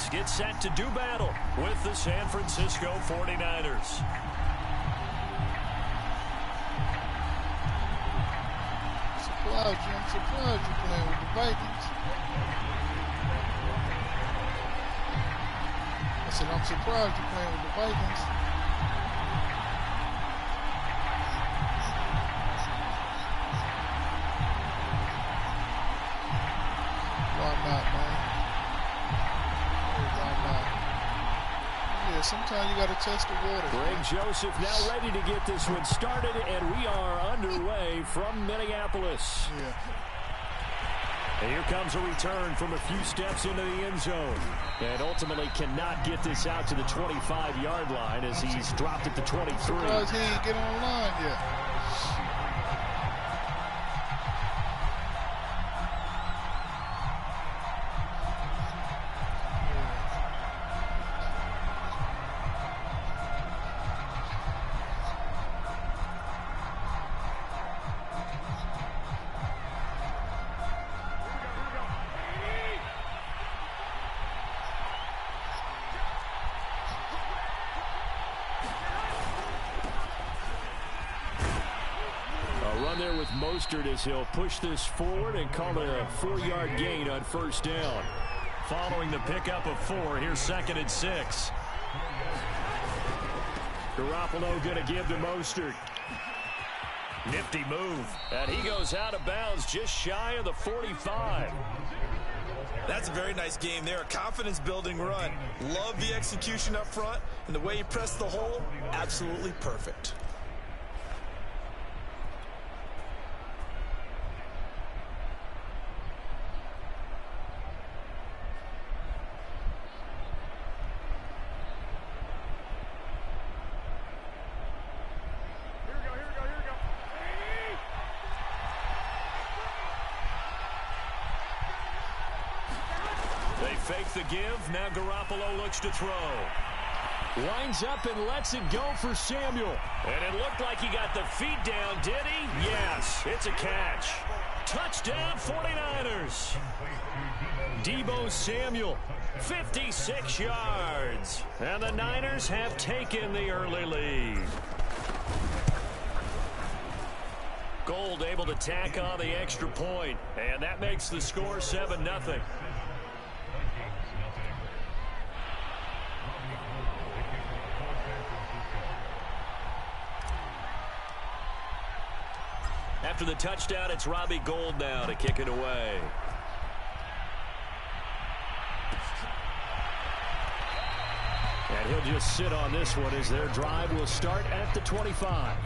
Bucks get set to do battle with the San Francisco 49ers. I'm surprised you're playing with the Vikings. I said, I'm surprised you're playing with the Vikings. Why not, man? Why not? Yeah, sometimes you got to test the water. Greg Joseph now ready to get this one started, and we are underway from Minneapolis. Yeah. And here comes a return from a few steps into the end zone. And ultimately cannot get this out to the 25-yard line as he's dropped it to 23. Surprised he ain't get on the line yet. There with Mostert as he'll push this forward and call it a 4-yard gain on first down. Following the pickup of 4, here's 2nd and 6. Garoppolo going to give to Mostert. Nifty move. And he goes out of bounds just shy of the 45. That's a very nice game there. A confidence-building run. Love the execution up front. And the way he pressed the hole, absolutely perfect. Fake the give. Now Garoppolo looks to throw. Winds up and lets it go for Samuel. And it looked like he got the feet down, did he? Yes, it's a catch. Touchdown 49ers. Deebo Samuel, 56 yards. And the Niners have taken the early lead. Gold able to tack on the extra point. And that makes the score 7-0. After the touchdown, it's Robbie Gould now to kick it away. And he'll just sit on this one as their drive will start at the 25.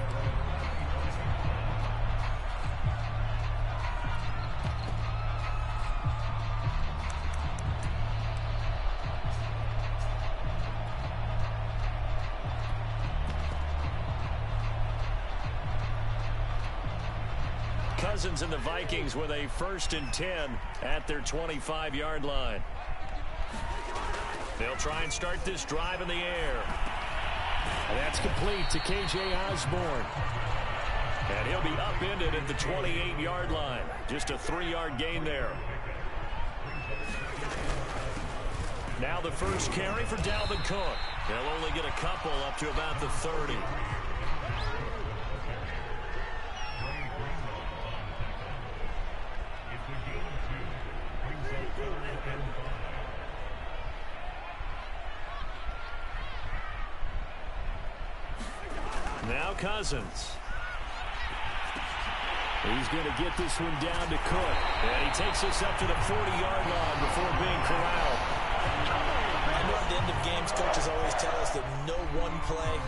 Cousins and the Vikings with a 1st and 10 at their 25-yard line. They'll try and start this drive in the air. And that's complete to K.J. Osborne. And he'll be upended at the 28-yard line. Just a 3-yard gain there. Now the first carry for Dalvin Cook. They'll only get a couple up to about the 30. Now Cousins. He's going to get this one down to Cook. And he takes us up to the 40-yard line before being corralled. I know at the end of games, coaches always tell us that no one play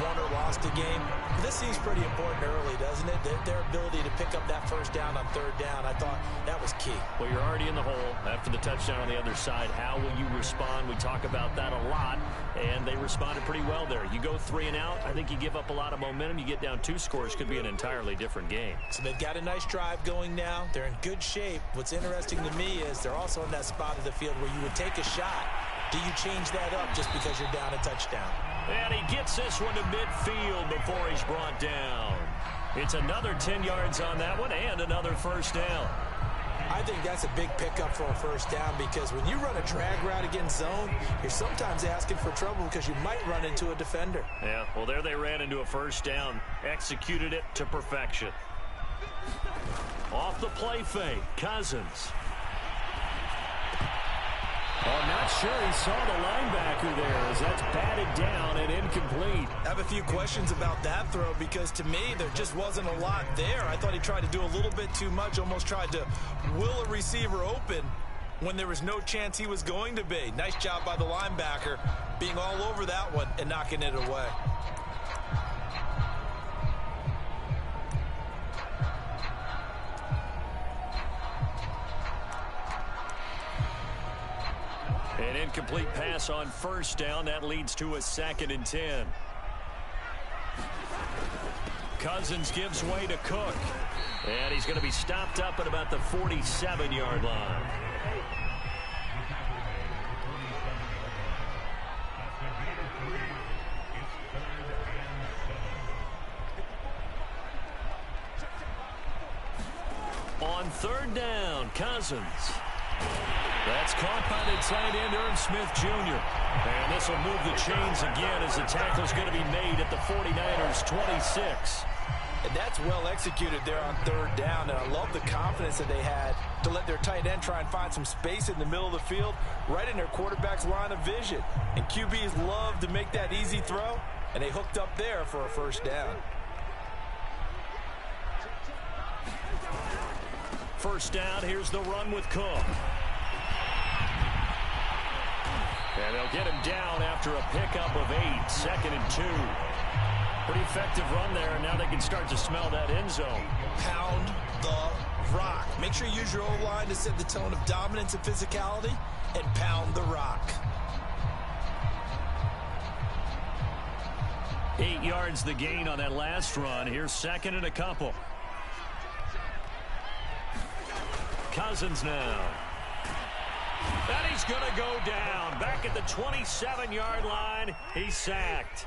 won or lost a game. But this seems pretty important early, doesn't it? Their ability to pick up that first down on 3rd down, I thought that was key. Well, you're already in the hole after the touchdown on the other side. How will you respond? We talk about that a lot, and they responded pretty well there. You go 3 and out, I think you give up a lot of momentum. You get down 2 scores, could be an entirely different game. So they've got a nice drive going now. They're in good shape. What's interesting to me is they're also in that spot of the field where you would take a shot. Do you change that up just because you're down a touchdown? And he gets this one to midfield before he's brought down. It's another 10 yards on that one and another first down. I think that's a big pickup for a first down because when you run a drag route against zone, you're sometimes asking for trouble because you might run into a defender. Yeah, well, there they ran into a first down, executed it to perfection. Off the play fake, Cousins. Oh, not sure he saw the linebacker there as that's batted down and incomplete. I have a few questions about that throw because to me there just wasn't a lot there. I thought he tried to do a little bit too much, almost tried to will a receiver open when there was no chance he was going to be. Nice job by the linebacker being all over that one and knocking it away. An incomplete pass on first down. That leads to a 2nd and 10. Cousins gives way to Cook. And he's going to be stopped up at about the 47-yard line. On 3rd down, Cousins. That's caught by the tight end, Irv Smith Jr. And this will move the chains again as the tackle's going to be made at the 49ers' 26. And that's well executed there on 3rd down. And I love the confidence that they had to let their tight end try and find some space in the middle of the field, right in their quarterback's line of vision. And QBs love to make that easy throw, and they hooked up there for a first down. First down, here's the run with Cook. And they'll get him down after a pickup of 8, 2nd and 2. Pretty effective run there, and now they can start to smell that end zone. Pound the rock. Make sure you use your O-line to set the tone of dominance and physicality, and pound the rock. 8 yards the gain on that last run. Here's 2nd and a couple. Cousins now. And he's going to go down. Back at the 27-yard line, he's sacked.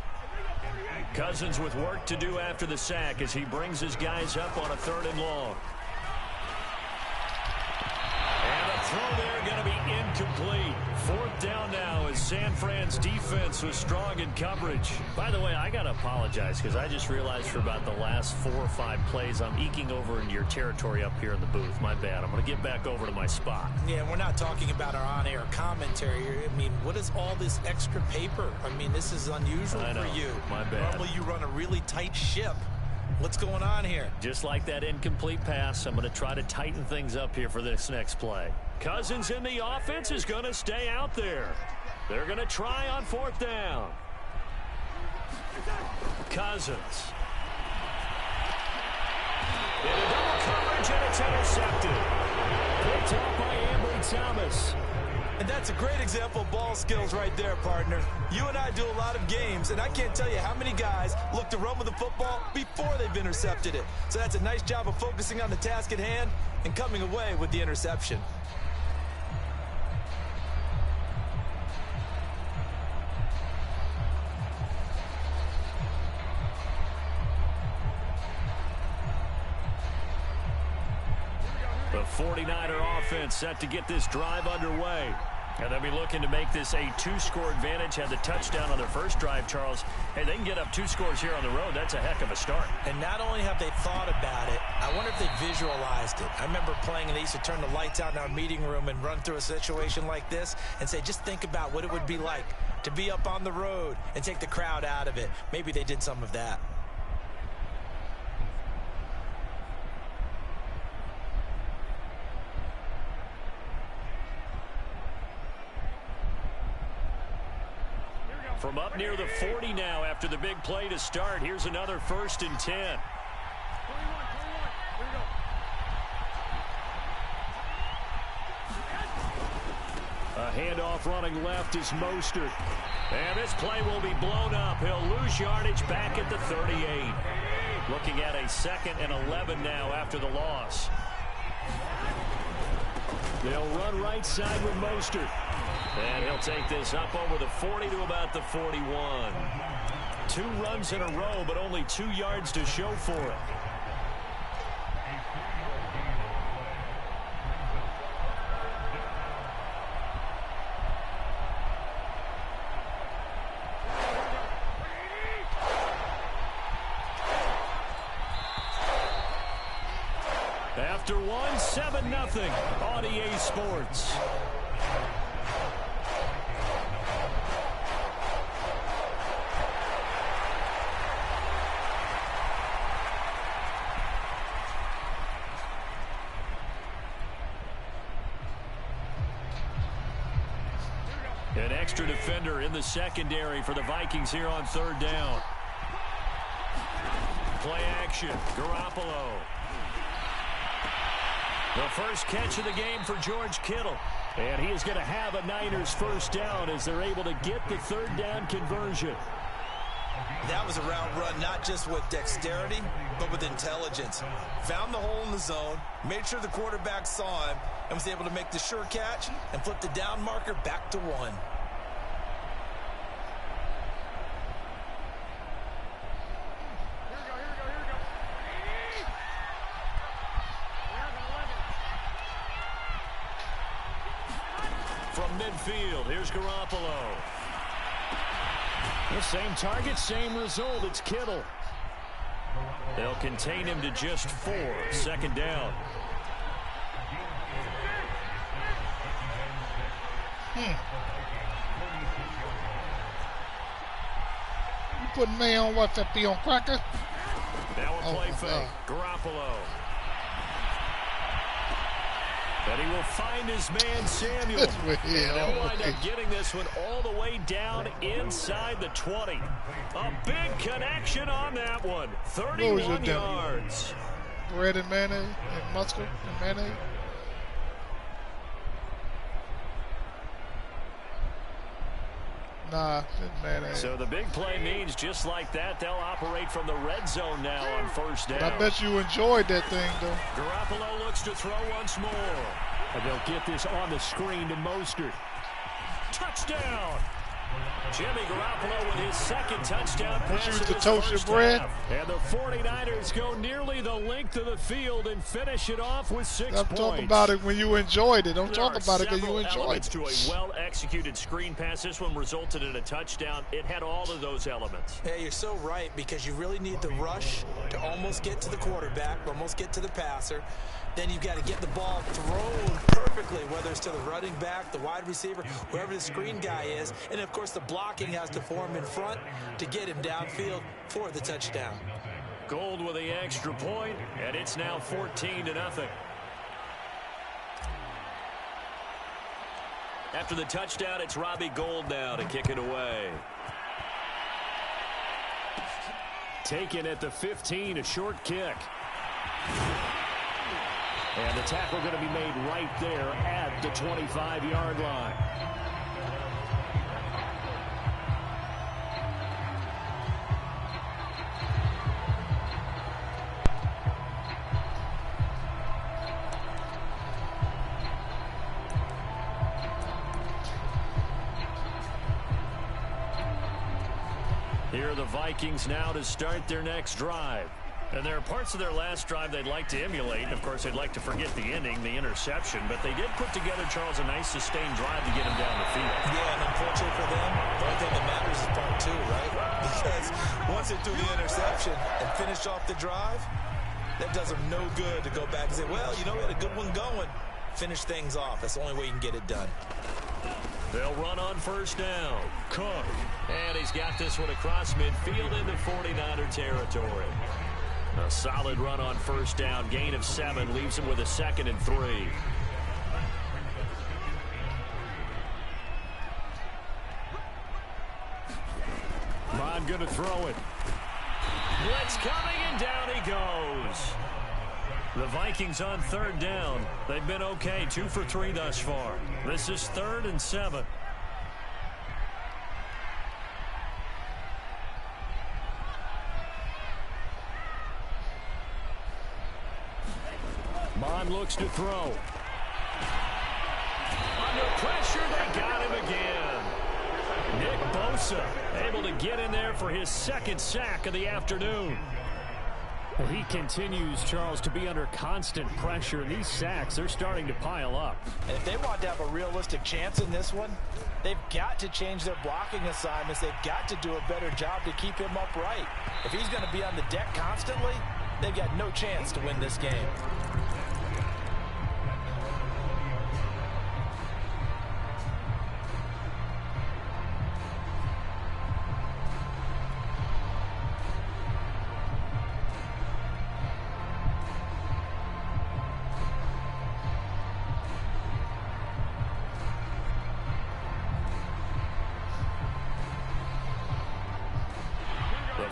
Cousins with work to do after the sack as he brings his guys up on a 3rd and long. And the throw there going to be incomplete. 4th down now as San Fran's defense was strong in coverage. By the way, I got to apologize because I just realized for about the last 4 or 5 plays I'm eking over into your territory up here in the booth. My bad. I'm going to get back over to my spot. Yeah, we're not talking about our on-air commentary. I mean, what is all this extra paper? I mean, this is unusual for you. My bad. Normally you run a really tight ship. What's going on here? Just like that incomplete pass, I'm going to try to tighten things up here for this next play. Cousins in the offense is going to stay out there. They're going to try on 4th down. Cousins. Into double coverage, and it's intercepted. Picked up by Ambry Thomas. And that's a great example of ball skills right there, partner. You and I do a lot of games, and I can't tell you how many guys look to run with the football before they've intercepted it. So that's a nice job of focusing on the task at hand and coming away with the interception. The 49er offense set to get this drive underway. And they'll be looking to make this a 2-score advantage. Had the touchdown on their first drive, Charles. Hey, they can get up 2 scores here on the road. That's a heck of a start. And not only have they thought about it, I wonder if they visualized it. I remember playing and they used to turn the lights out in our meeting room and run through a situation like this and say, just think about what it would be like to be up on the road and take the crowd out of it. Maybe they did some of that. From up near the 40 now after the big play to start. Here's another 1st and 10. A handoff running left is Mostert. And this play will be blown up. He'll lose yardage back at the 38. Looking at a 2nd and 11 now after the loss. They'll run right side with Mostert. And he'll take this up over the 40 to about the 41. 2 runs in a row, but only 2 yards to show for it. After one, 7-0 on EA Sports. An extra defender in the secondary for the Vikings here on third down. Play action, Garoppolo. The first catch of the game for George Kittle. And he is going to have a Niners first down as they're able to get the third down conversion. That was a route run not just with dexterity, but with intelligence. Found the hole in the zone, made sure the quarterback saw him, and was able to make the sure catch and flip the down marker back to 1. From midfield, here's Garoppolo. The same target, same result. It's Kittle. They'll contain him to just 4. Second down. You putting me on what, 50 on cracker? Now a play fake. Garoppolo. And he will find his man, Samuel. And they'll wind up getting this one all the way down inside the 20. A big connection on that one. 31 yards. Bread and mayonnaise and mustard and mayonnaise. Nah, just mayonnaise. So the big play means just like that, they'll operate from the red zone now on first down. I bet you enjoyed that thing, though. Garoppolo looks to throw once more. And they'll get this on the screen to Mostert. Touchdown! Jimmy Garoppolo with his second touchdown pass of his first half. And the 49ers go nearly the length of the field and finish it off with 6 points. I'm talking about it when you enjoyed it. Don't talk about it because you enjoyed it. To a well-executed screen pass. This one resulted in a touchdown. It had all of those elements. Yeah, you're so right, because you really need the rush to almost get to the quarterback, almost get to the passer. Then you've got to get the ball thrown perfectly, whether it's to the running back, the wide receiver, whoever the screen guy is. And, of course, the blocking has to form in front to get him downfield for the touchdown. Gold with the extra point, and it's now 14-0. After the touchdown, it's Robbie Gould now to kick it away. Taken at the 15, a short kick. And the tackle going to be made right there at the 25-yard line. Here are the Vikings now to start their next drive. And there are parts of their last drive they'd like to emulate. Of course, they'd like to forget the ending, the interception. But they did put together, Charles, a nice sustained drive to get him down the field. Yeah, and unfortunately for them, the only thing that matters is part 2, right? Because once they do the interception and finish off the drive, that does them no good to go back and say, well, you know, we had a good one going. Finish things off. That's the only way you can get it done. They'll run on first down. Cook. And he's got this one across midfield into 49er territory. A solid run on first down. Gain of 7 leaves him with a 2nd and 3. Bond going to throw it. Blitz coming, and down he goes. The Vikings on third down. They've been okay, 2 for 3 thus far. This is 3rd and 7. Bond looks to throw. Under pressure, they got him again. Nick Bosa able to get in there for his 2nd sack of the afternoon. He continues, Charles, to be under constant pressure. These sacks, they're starting to pile up. And if they want to have a realistic chance in this one, they've got to change their blocking assignments. They've got to do a better job to keep him upright. If he's going to be on the deck constantly, they've got no chance to win this game.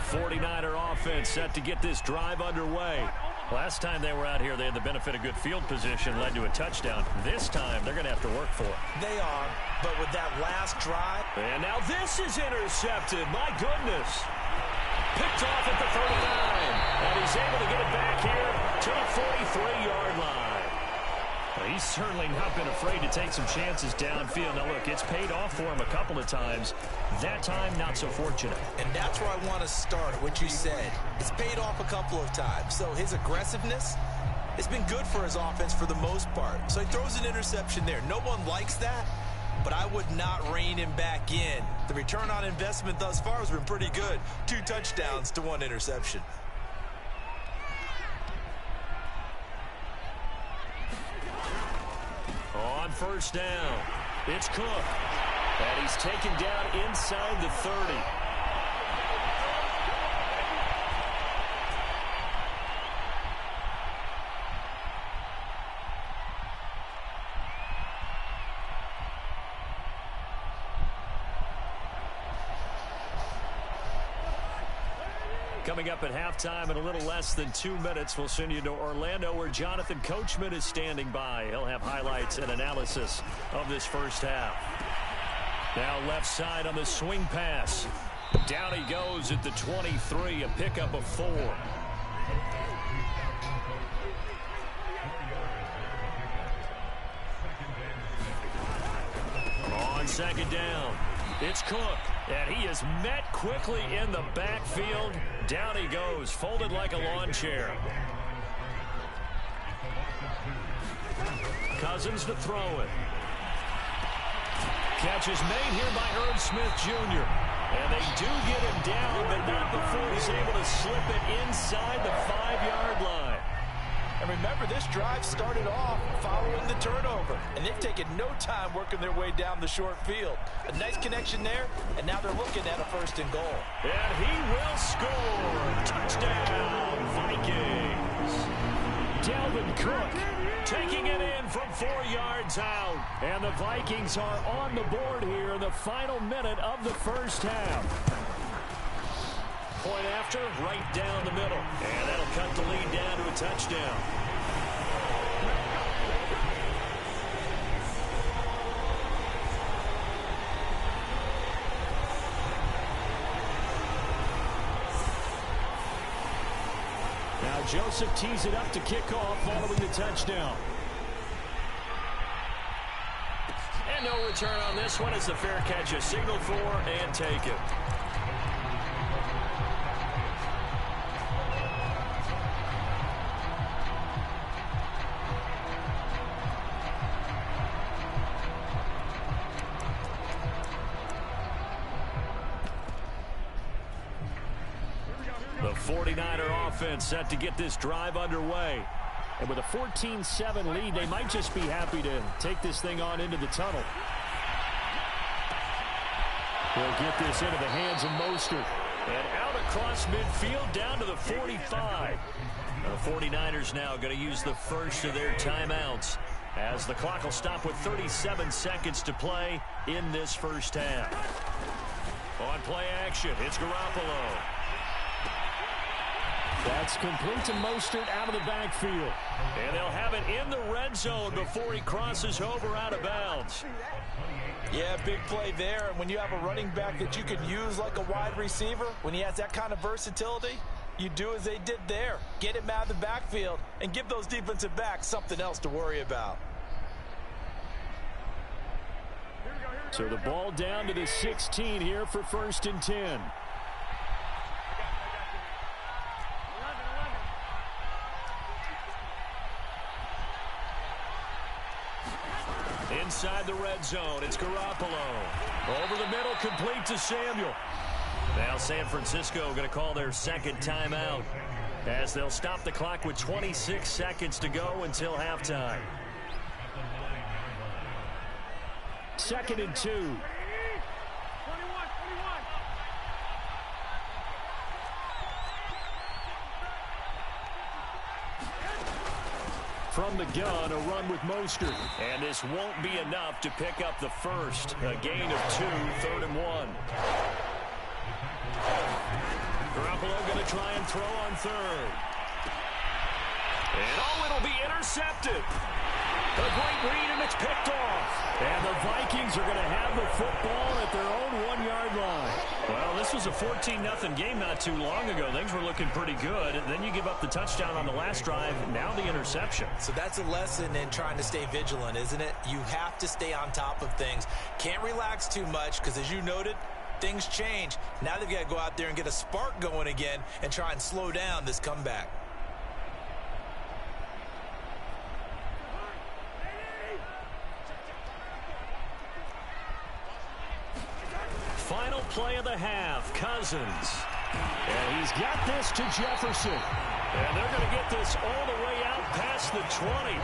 49er offense set to get this drive underway. Last time they were out here, they had the benefit of good field position, led to a touchdown. This time, they're going to have to work for it. They are, but with that last drive. And now this is intercepted. My goodness. Picked off at the 39. And he's able to get it back here to the 43-yard line. Well, he's certainly not been afraid to take some chances downfield. Now, look, it's paid off for him a couple of times. That time, not so fortunate. And that's where I want to start, what you said. It's paid off a couple of times. So his aggressiveness, it's been good for his offense for the most part. So he throws an interception there. No one likes that, but I would not rein him back in. The return on investment thus far has been pretty good. 2 touchdowns to 1 interception. On first down, it's Cook. And he's taken down inside the 30. Coming up at halftime in a little less than 2 minutes, we'll send you to Orlando where Jonathan Coachman is standing by. He'll have highlights and analysis of this first half. Now left side on the swing pass. Down he goes at the 23, a pickup of 4. On second down, it's Cook. And he is met quickly in the backfield. Down he goes, folded like a lawn chair. Cousins to throw it. Catch is made here by Herb Smith Jr. And they do get him down, but not before he's able to slip it inside the 5-yard line. And remember, this drive started off following the turnover. And they've taken no time working their way down the short field. A nice connection there, and now they're looking at a 1st and goal. And he will score. Touchdown, Vikings. Dalvin Cook taking it in from 4 yards out. And the Vikings are on the board here in the final minute of the first half. Point after, right down the middle. And that'll cut the lead down to a touchdown. Now Joseph tees it up to kick off following the touchdown. And no return on this one as the fair catch is signaled for and taken. The 49er offense set to get this drive underway. And with a 14-7 lead, they might just be happy to take this thing on into the tunnel. They'll get this into the hands of Mostert. And out across midfield down to the 45. The 49ers now going to use the first of their timeouts as the clock will stop with 37 seconds to play in this first half. On play action, it's Garoppolo. That's complete to Mostert out of the backfield. And they'll have it in the red zone before he crosses over out of bounds. Yeah, big play there. And when you have a running back that you can use like a wide receiver, when he has that kind of versatility, you do as they did there. Get him out of the backfield and give those defensive backs something else to worry about. So the ball down to the 16 here for 1st and 10. Inside the red zone, it's Garoppolo. Over the middle, complete to Samuel. Now San Francisco going to call their second timeout as they'll stop the clock with 26 seconds to go until halftime. 2nd and 2. From the gun, a run with Mostert. And this won't be enough to pick up the first. A gain of 2, 3rd and 1. Garoppolo going to try and throw on third. And it'll be intercepted. A great read, and it's picked off. And the Vikings are going to have the football at their own 1-yard line. Well, this was a 14-0 game not too long ago. Things were looking pretty good. Then you give up the touchdown on the last drive. Now the interception. So that's a lesson in trying to stay vigilant, isn't it? You have to stay on top of things. Can't relax too much because, as you noted, things change. Now they've got to go out there and get a spark going again and try and slow down this comeback. Final play of the half, Cousins. And he's got this to Jefferson. And they're going to get this all the way out past the 20.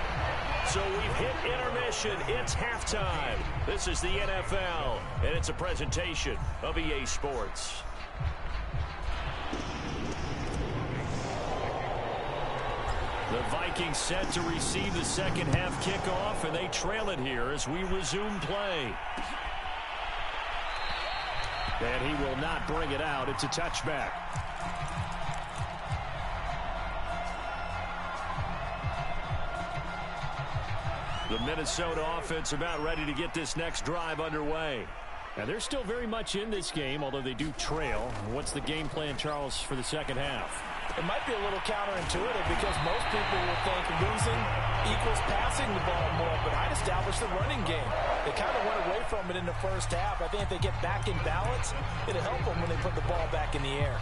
So we've hit intermission. It's halftime. This is the NFL, and it's a presentation of EA Sports. The Vikings set to receive the second half kickoff, and they trail it here as we resume play. And he will not bring it out. It's a touchback. The Minnesota offense about ready to get this next drive underway. And they're still very much in this game, although they do trail. What's the game plan, Charles, for the second half? It might be a little counterintuitive because most people will think losing equals passing the ball more, but I'd establish the running game. They kind of went away from it in the first half. I think if they get back in balance, it'll help them when they put the ball back in the air.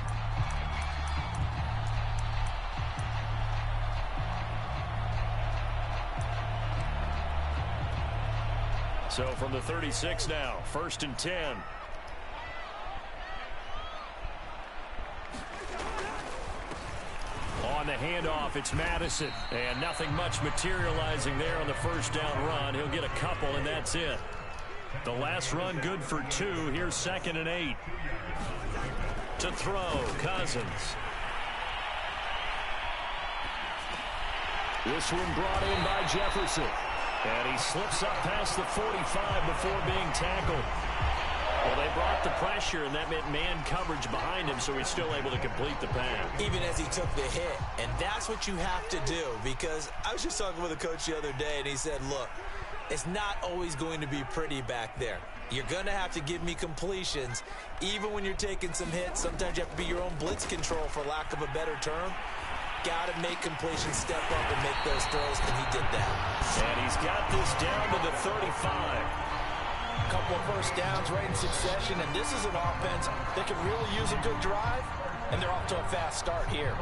So from the 36 now, 1st and 10. On the handoff, it's Madison. And nothing much materializing there on the first down run. He'll get a couple, and that's it. The last run good for 2. Here's 2nd and 8. To throw, Cousins. This one brought in by Jefferson. And he slips up past the 45 before being tackled. Well, they brought the pressure, and that meant man coverage behind him, so he's still able to complete the pass. Even as he took the hit. And that's what you have to do, because I was just talking with a coach the other day, and he said, look, it's not always going to be pretty back there. You're going to have to give me completions. Even when you're taking some hits, sometimes you have to be your own blitz control, for lack of a better term. Got to make completions, step up and make those throws, and he did that. And he's got this down to the 35. A couple of first downs right in succession, and this is an offense that can really use a good drive, and they're off to a fast start here.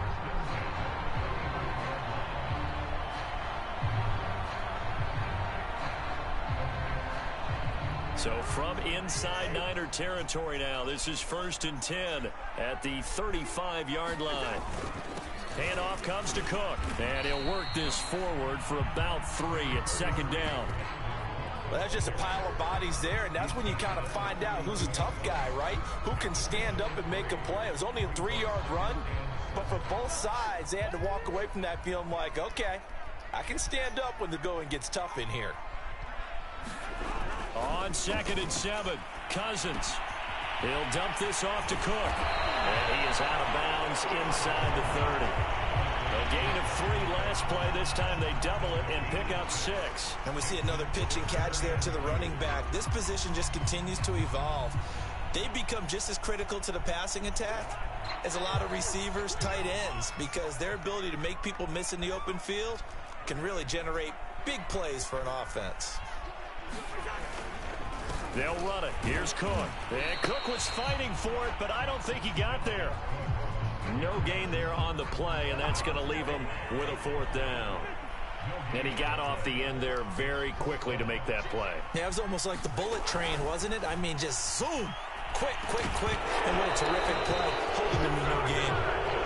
So from inside Niner territory now, this is 1st and 10 at the 35-yard line. Handoff comes to Cook, and he'll work this forward for about 3 at 2nd down. Well, that's just a pile of bodies there, and that's when you kind of find out who's a tough guy, right? Who can stand up and make a play. It was only a 3-yard run, but for both sides, they had to walk away from that feeling like, okay, I can stand up when the going gets tough in here. On 2nd and 7, Cousins. He'll dump this off to Cook. And he is out of bounds inside the 30. A gain of 3 last play. This time they double it and pick up 6. And we see another pitch and catch there to the running back. This position just continues to evolve. They become just as critical to the passing attack as a lot of receivers, tight ends, because their ability to make people miss in the open field can really generate big plays for an offense. They'll run it. Here's Cook. And Cook was fighting for it, but I don't think he got there. No gain there on the play, and that's going to leave him with a 4th down. And he got off the end there very quickly to make that play. Yeah, it was almost like the bullet train, wasn't it? I mean, just zoom. Quick, quick, quick. And what a terrific play. Holding him to no gain.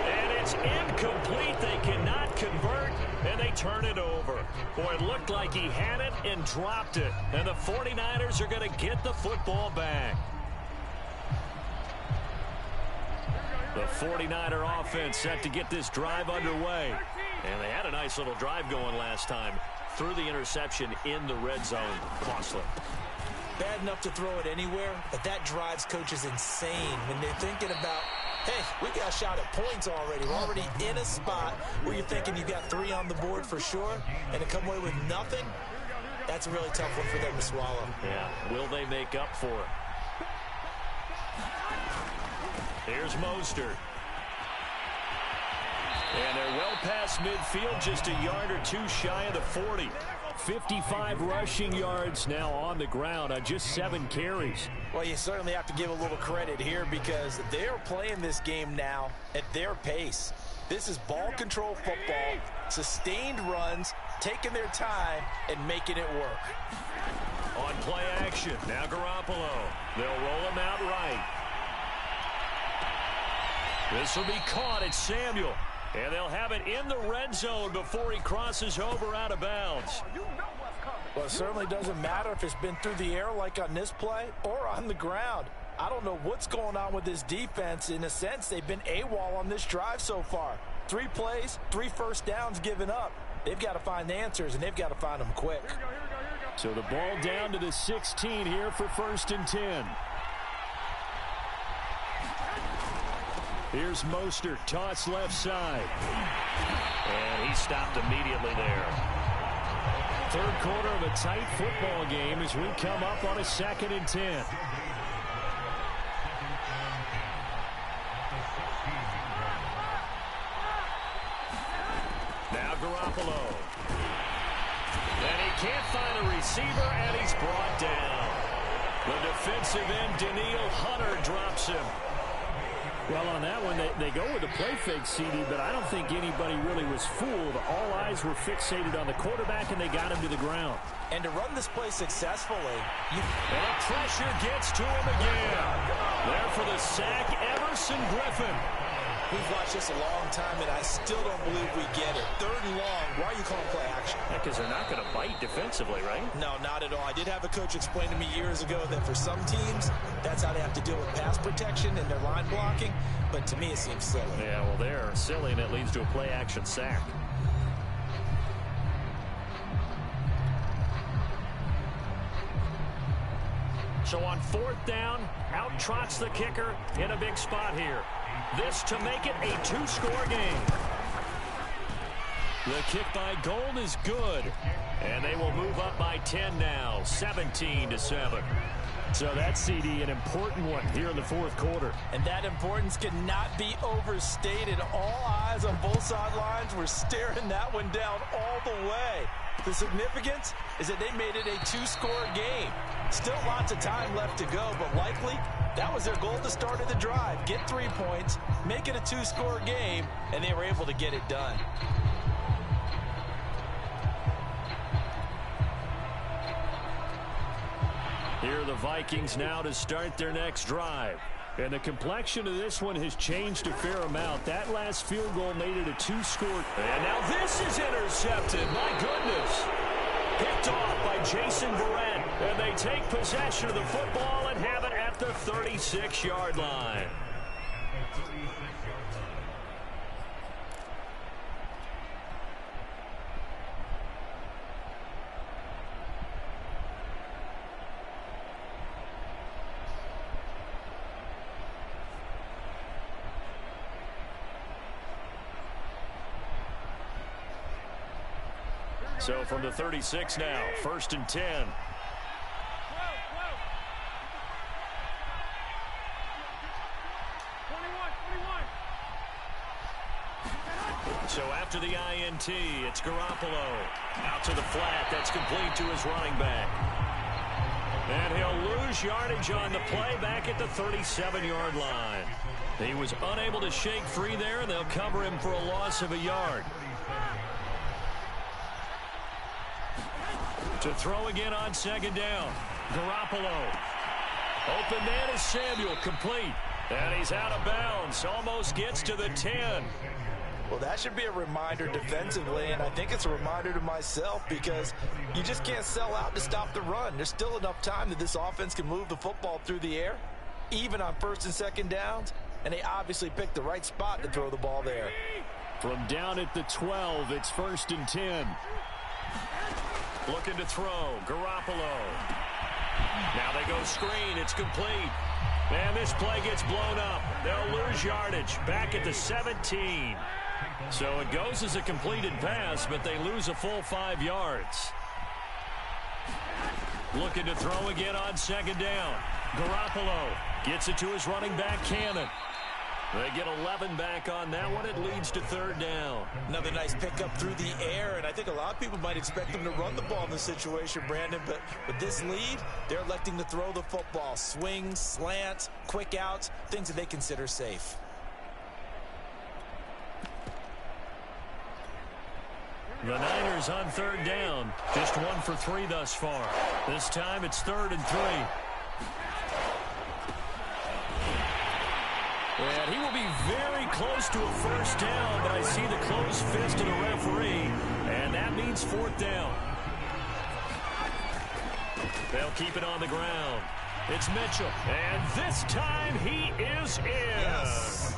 And it's incomplete. They cannot convert, and they turn it over. Boy, it looked like he had it and dropped it. And the 49ers are going to get the football back. The 49er offense set to get this drive underway. And they had a nice little drive going last time through the interception in the red zone. Costly. Bad enough to throw it anywhere, but that drives coaches insane when they're thinking about Hey, we got a shot at points already. We're already in a spot where you're thinking you got 3 on the board for sure, and to come away with nothing, that's a really tough one for them to swallow. Yeah, will they make up for it? Here's Mostert. And they're well past midfield, just a yard or two shy of the 40. 55 rushing yards now on the ground on just 7 carries. Well, you certainly have to give a little credit here because they're playing this game now at their pace. This is ball control football, sustained runs, taking their time and making it work. On play action, now Garoppolo. They'll roll him out right. This will be caught at Samuel. And they'll have it in the red zone before he crosses over out of bounds. Well, it certainly doesn't matter if it's been through the air like on this play or on the ground. I don't know what's going on with this defense. In a sense, they've been AWOL on this drive so far. 3 plays, 3 first downs given up. They've got to find the answers, and they've got to find them quick. So the ball down to the 16 here for 1st and 10. Here's Mostert, toss left side. And he stopped immediately there. 3rd quarter of a tight football game as we come up on a 2nd and 10. Now Garoppolo. And he can't find a receiver, and he's brought down. The defensive end, Danielle Hunter, drops him. Well, on that one, they go with the play fake, CD, but I don't think anybody really was fooled. All eyes were fixated on the quarterback, and they got him to the ground. And to run this play successfully, and pressure gets to him again. There for the sack, Everson Griffin. We've watched this a long time, and I still don't believe we get it. 3rd and long. Why are you calling play action? Because they're not going to bite defensively, right? No, not at all. I did have a coach explain to me years ago that for some teams, that's how they have to deal with pass protection and their line blocking. But to me, it seems silly. Yeah, well, they're silly, and it leads to a play action sack. So on 4th down, out trots the kicker in a big spot here. This to make it a 2-score game. The kick by Gold is good. And they will move up by 10 now, 17-7. So that's, CD, an important one here in the 4th quarter. And that importance cannot be overstated. All eyes on both sidelines were staring that one down all the way. The significance is that they made it a 2-score game. Still lots of time left to go, but likely that was their goal to start of the drive. Get 3 points, make it a 2-score game, and they were able to get it done. Here are the Vikings now to start their next drive. And the complexion of this one has changed a fair amount. That last field goal made it a 2-score. And now this is intercepted. My goodness. Picked off by Jason Verrett. And they take possession of the football and have it at the 36-yard line. So from the 36 now, 1st and 10. So after the INT, it's Garoppolo. Out to the flat. That's complete to his running back. And he'll lose yardage on the play back at the 37-yard line. He was unable to shake free there, and they'll cover him for a loss of a yard. To throw again on 2nd down. Garoppolo. Open man is Samuel, complete. And he's out of bounds. Almost gets to the 10. Well, that should be a reminder defensively, and I think it's a reminder to myself because you just can't sell out to stop the run. There's still enough time that this offense can move the football through the air, even on 1st and 2nd downs, and they obviously picked the right spot to throw the ball there. From down at the 12, it's 1st and 10. Looking to throw, Garoppolo. Now they go screen, it's complete. And this play gets blown up. They'll lose yardage back at the 17. So it goes as a completed pass, but they lose a full 5 yards. Looking to throw again on second down. Garoppolo gets it to his running back, Cannon. They get 11 back on that one. It leads to third down. Another nice pickup through the air, and I think a lot of people might expect them to run the ball in this situation, Brandon, but with this lead, they're electing to throw the football. Swings, slants, quick outs, things that they consider safe. The Niners on third down. Just 1 for 3 thus far. This time it's 3rd and 3. And he will be very close to a first down, but I see the closed fist of the referee, and that means 4th down. They'll keep it on the ground. It's Mitchell, and this time he is in. Yes.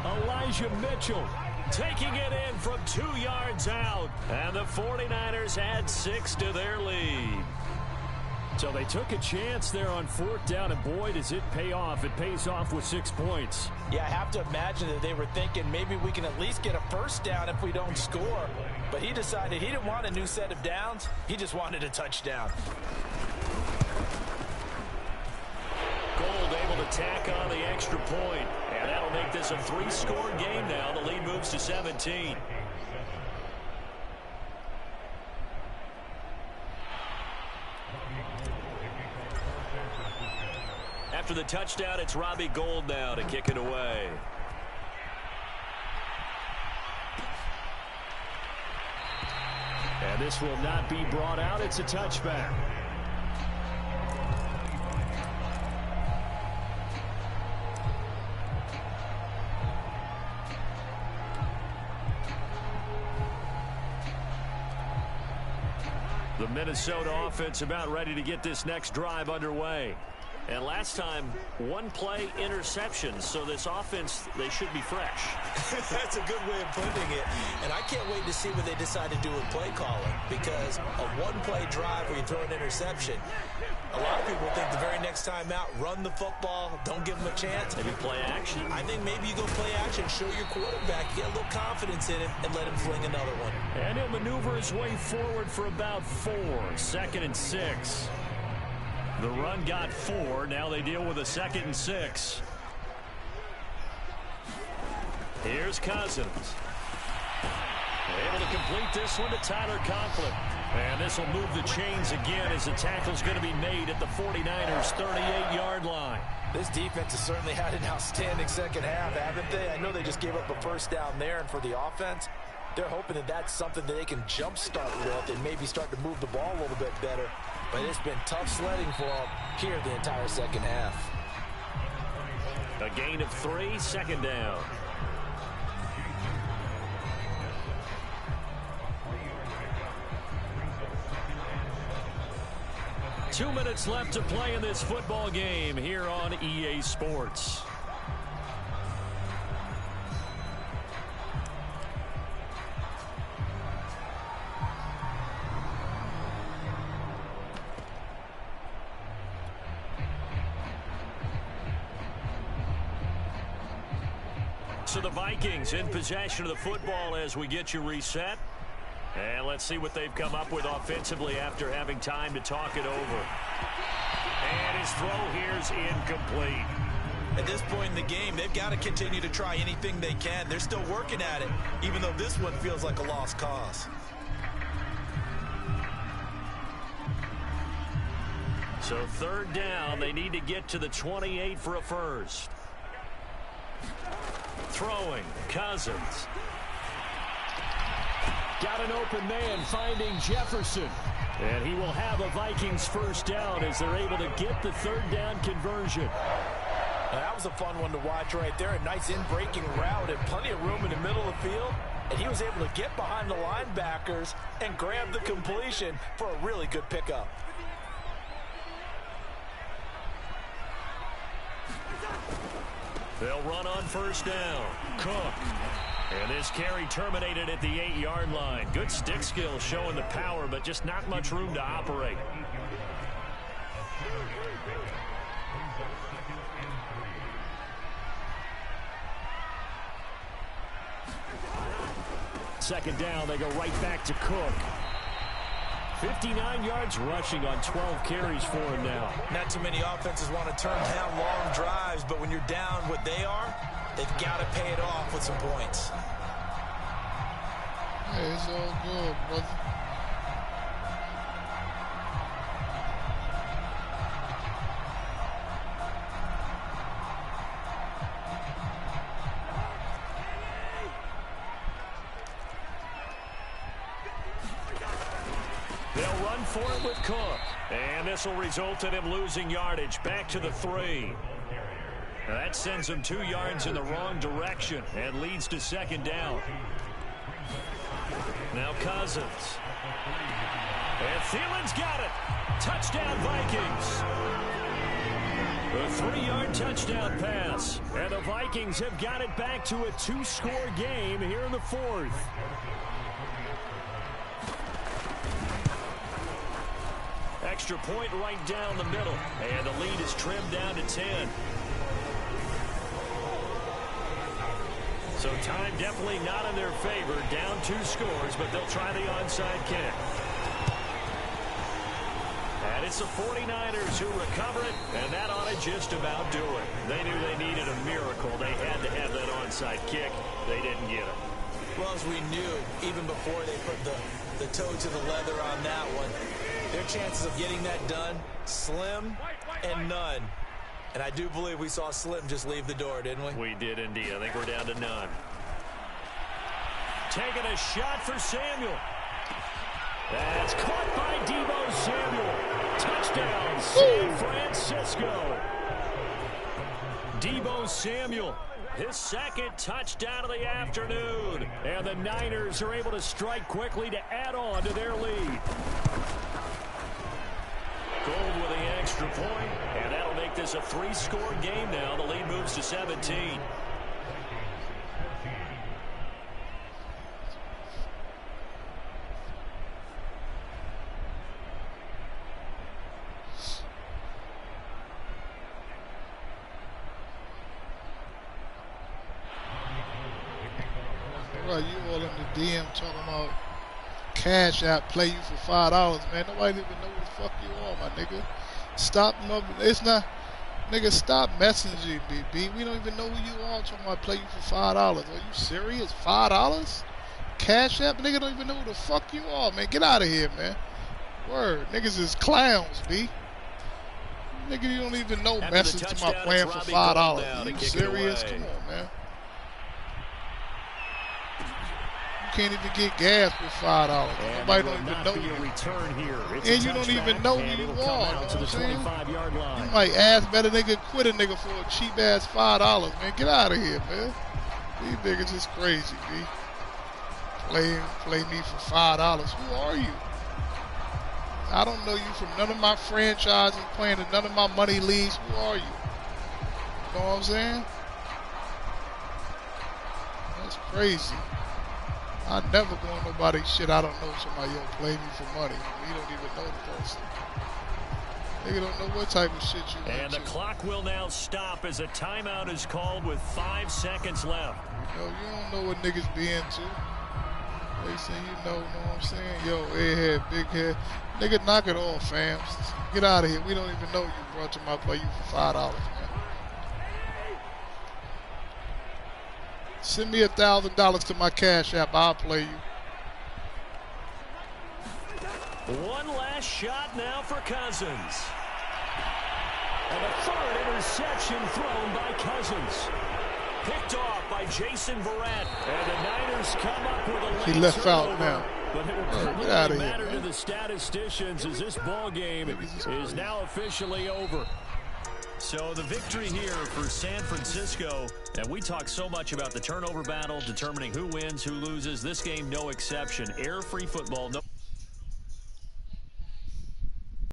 Elijah Mitchell taking it in from 2 yards out, and the 49ers add 6 to their lead. So they took a chance there on 4th down, and boy, does it pay off. It pays off with 6 points. Yeah, I have to imagine that they were thinking maybe we can at least get a first down if we don't score. But he decided he didn't want a new set of downs. He just wanted a touchdown. Gold able to tack on the extra point, and that'll make this a 3-score game now. The lead moves to 17. After the touchdown, it's Robbie Gould now to kick it away. And this will not be brought out. It's a touchback. The Minnesota offense about ready to get this next drive underway. And last time, 1 play interception, so this offense, they should be fresh. That's a good way of putting it. And I can't wait to see what they decide to do with play calling, because a 1-play drive where you throw an interception, a lot of people think the very next time out, run the football, don't give them a chance. Maybe play action. I think maybe you go play action, show your quarterback, get a little confidence in him, and let him fling another one. And he'll maneuver his way forward for about 4. 2nd and 6. The run got 4. Now they deal with a 2nd and 6. Here's Cousins. Able to complete this one to Tyler Conklin. And this will move the chains again as the tackle's going to be made at the 49ers' 38-yard line. This defense has certainly had an outstanding second half, haven't they? I know they just gave up a first down there, and for the offense, they're hoping that that's something that they can jumpstart with and maybe start to move the ball a little bit better. But it's been tough sledding for them here the entire second half. A gain of 3, 2nd down. Two minutes left to play in this football game here on EA Sports. So the Vikings in possession of the football as we get you reset. And let's see what they've come up with offensively after having time to talk it over. And his throw here's incomplete. At this point in the game, they've got to continue to try anything they can. They're still working at it, even though this one feels like a lost cause. So 3rd down, they need to get to the 28 for a first. Throwing, Cousins. Got an open man finding Jefferson. And he will have a Vikings first down as they're able to get the 3rd down conversion. Now, that was a fun one to watch right there. A nice in-breaking route and plenty of room in the middle of the field. And he was able to get behind the linebackers and grab the completion for a really good pickup. They'll run on first down. Cook. And this carry terminated at the 8-yard line. Good stick skill showing the power, but just not much room to operate. Second down, they go right back to Cook. 59 yards rushing on 12 carries for him now. Not too many offenses want to turn down long drives, but when you're down what they are, they've got to pay it off with some points. Hey, it's all good, brother. They'll run for it with Cook. And this will result in him losing yardage back to the 3. Now that sends him 2 yards in the wrong direction and leads to second down. Now Cousins. And Thielen's got it. Touchdown Vikings. A 3-yard touchdown pass. And the Vikings have got it back to a 2-score game here in the 4th. Extra point right down the middle. And the lead is trimmed down to 10. So time definitely not in their favor. Down 2 scores, but they'll try the onside kick. And it's the 49ers who recover it, and that ought to just about do it. They knew they needed a miracle. They had to have that onside kick. They didn't get it. Well, as we knew, even before they put the toe to the leather on that one, their chances of getting that done, slim and none. And I do believe we saw Slim just leave the door, didn't we? We did indeed. I think we're down to none. Taking a shot for Samuel. That's caught by Deebo Samuel. Touchdown, San Francisco. Deebo Samuel, his second touchdown of the afternoon. And the Niners are able to strike quickly to add on to their lead. Gold with the extra point, and that'll make this a 3-score game now. The lead moves to 17. Right, you all in the DM talking about Cash App play you for $5, man. Nobody even know who the fuck you are, my nigga. Stop, it's not, nigga, stop messaging me, B. We don't even know who you are talking about play you for $5. Are you serious? $5? Cash App? Nigga don't even know who the fuck you are, man. Get out of here, man. Word. Niggas is clowns, B. Nigga, you don't even know message to my plan for $5. Are you serious? Come on, man. Can't even get gas for $5. Nobody don't even know you. Return here. And you don't even know who you are. To the 25-yard line. You might ask better nigga quit a nigga for a cheap ass $5, man. Get out of here, man. These niggas is crazy, B. Play me for $5. Who are you? I don't know you from none of my franchises playing in none of my money leagues. Who are you? You know what I'm saying? That's crazy. I never go on nobody's shit. I don't know somebody else play me for money. You don't even know the person. Nigga don't know what type of shit you And the clock will now stop as a timeout is called with 5 seconds left. Yo, you don't know what niggas be into. They say you know what I'm saying? Yo, airhead, big head. Nigga, knock it off, fam. Get out of here. We don't even know you brought to my play you for $5, man. Send me $1,000 to my Cash App. I'll play you. One last shot now for Cousins. And a third interception thrown by Cousins. Picked off by Jason Verrett. And the Niners come up with a late He left out turnover. now. But it will clearly matter to the statisticians as this ball game is now officially over. So the victory here for San Francisco, and we talk so much about the turnover battle, determining who wins, who loses. This game, no exception. Air-free football. No